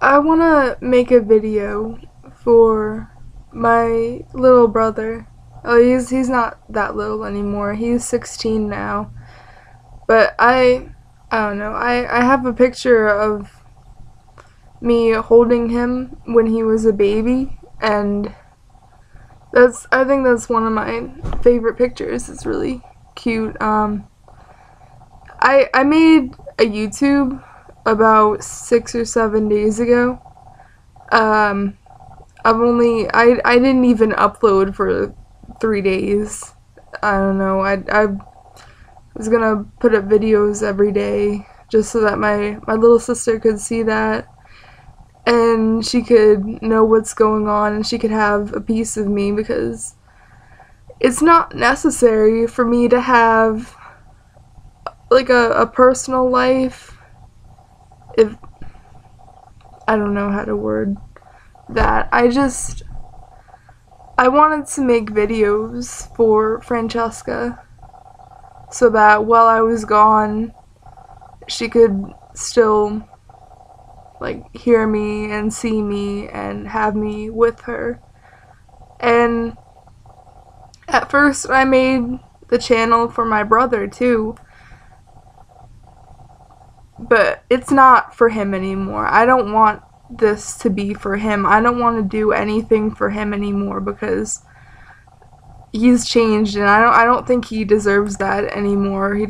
I want to make a video for my little brother. Oh, he's not that little anymore. He's 16 now. But I don't know. I have a picture of me holding him when he was a baby, and I think that's one of my favorite pictures. It's really cute. I made a YouTube about 6 or 7 days ago. I didn't even upload for 3 days. I don't know. I was gonna put up videos every day just so that my little sister could see that, and she could know what's going on, and she could have a piece of me, because it's not necessary for me to have like a personal life. If I don't know how to word that. I wanted to make videos for Francesca so that while I was gone, she could still like hear me and see me and have me with her. And at first I made the channel for my brother too, but it's not for him anymore. I don't want this to be for him. I don't want to do anything for him anymore, because he's changed, and I don't think he deserves that anymore. I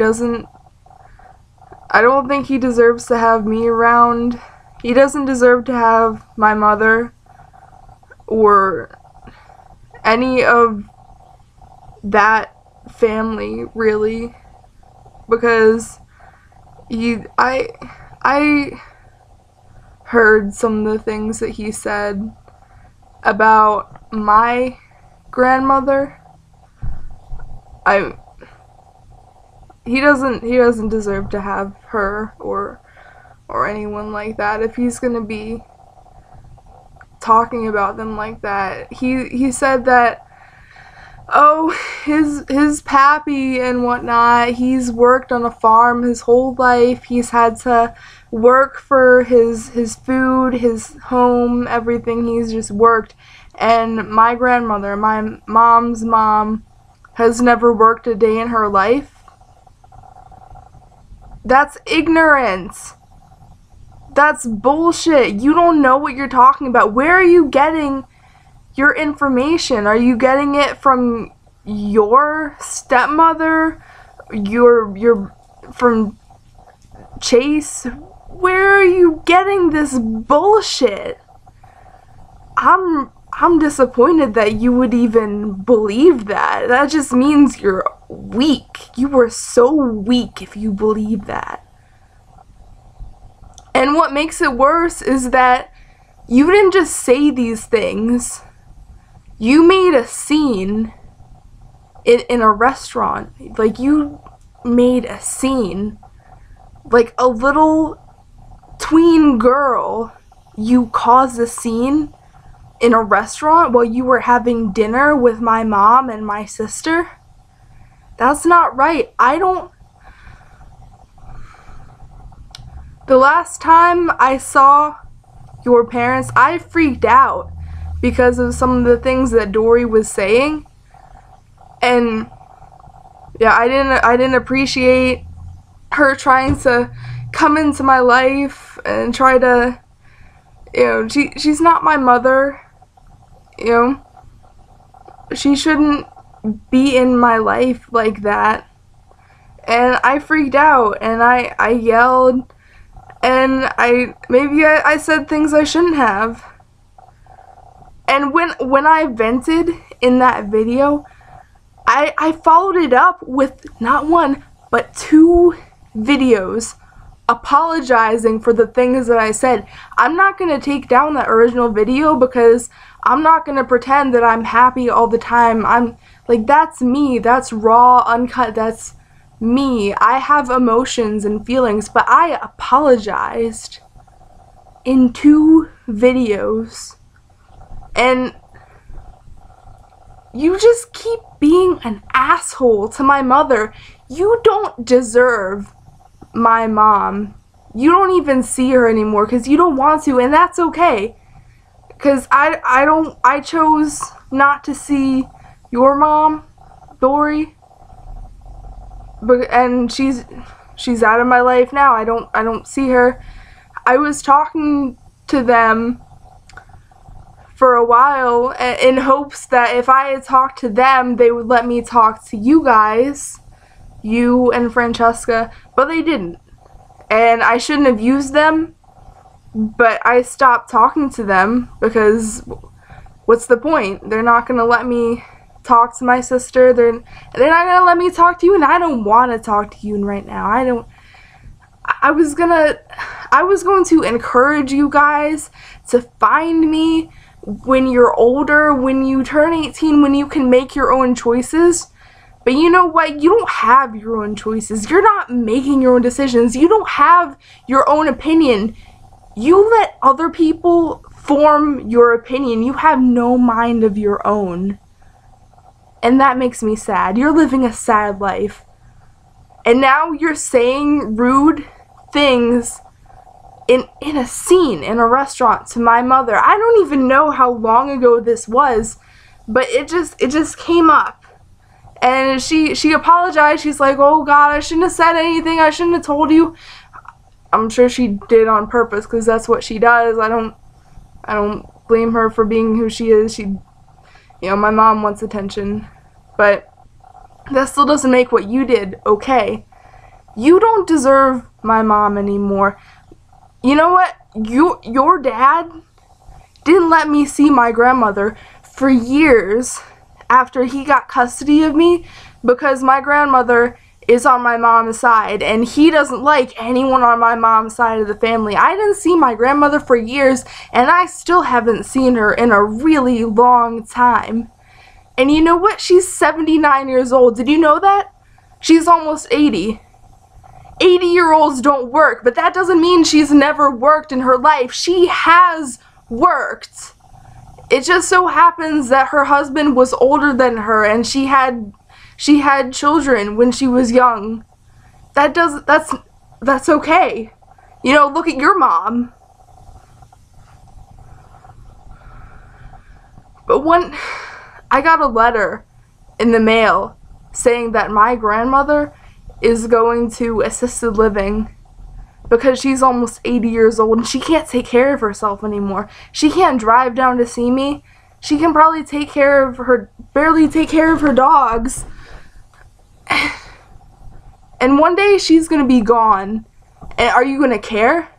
don't think he deserves to have me around. He doesn't deserve to have my mother or any of that family, really, because I heard some of the things that he said about my grandmother. He doesn't deserve to have her or anyone like that. If he's gonna be talking about them like that, he said that, oh, his pappy and whatnot, he's worked on a farm his whole life. He's had to work for his food, his home, everything. He's just worked. And my grandmother, my mom's mom, has never worked a day in her life. That's ignorance. That's bullshit. You don't know what you're talking about. Where are you getting your information? Are you getting it from your stepmother? From Chase? Where are you getting this bullshit? I'm disappointed that you would even believe that. That just means you're weak. You are so weak if you believe that. And what makes it worse is that you didn't just say these things. You made a scene in a restaurant. Like, you made a scene. Like a little tween girl, you caused a scene in a restaurant while you were having dinner with my mom and my sister. That's not right. The last time I saw your parents, I freaked out because of some of the things that Dory was saying. And yeah, I didn't appreciate her trying to come into my life and try to, she's not my mother. She shouldn't be in my life like that. And I freaked out, and I yelled, and maybe I said things I shouldn't have. And when I vented in that video, I followed it up with not one, but 2 videos apologizing for the things that I said. I'm not going to take down that original video, because I'm not going to pretend that I'm happy all the time. I'm like, that's me. That's raw, uncut. That's me. I have emotions and feelings, but I apologized in 2 videos. And you just keep being an asshole to my mother. You don't deserve my mom. you don't even see her anymore because you don't want to, and that's okay. Because I chose not to see your mom, Dory, and she's out of my life now. I don't see her. I was talking to them for a while in hopes that if I had talked to them, they would let me talk to you guys, you and Francesca, but they didn't. And I shouldn't have used them, but I stopped talking to them because what's the point? They're not going to let me talk to my sister. They're not going to let me talk to you, and I don't want to talk to you right now. I was going to encourage you guys to find me when you're older, when you turn 18, when you can make your own choices. But you know what? You don't have your own choices. You're not making your own decisions. You don't have your own opinion. You let other people form your opinion. You have no mind of your own. And that makes me sad. You're living a sad life. And now you're saying rude things in a scene in a restaurant to my mother. I don't even know how long ago this was, but it just came up. And she apologized. She's like, "Oh God, I shouldn't have said anything. I shouldn't have told you." I'm sure she did on purpose because that's what she does. I don't blame her for being who she is. My mom wants attention, but that still doesn't make what you did okay. You don't deserve my mom anymore. You know what? Your dad didn't let me see my grandmother for years after he got custody of me because my grandmother is on my mom's side and he doesn't like anyone on my mom's side of the family. I didn't see my grandmother for years, and I still haven't seen her in a really long time. And you know what? She's 79 years old. Did you know that? She's almost 80. 80-year-olds don't work, but that doesn't mean she's never worked in her life. She has worked. It just so happens that her husband was older than her and she had children when she was young. That's okay. Look at your mom. But I got a letter in the mail saying that my grandmother is going to assisted living because she's almost 80 years old and she can't take care of herself anymore. She can't drive down to see me. She can probably barely take care of her dogs. And one day she's gonna be gone. And are you gonna care?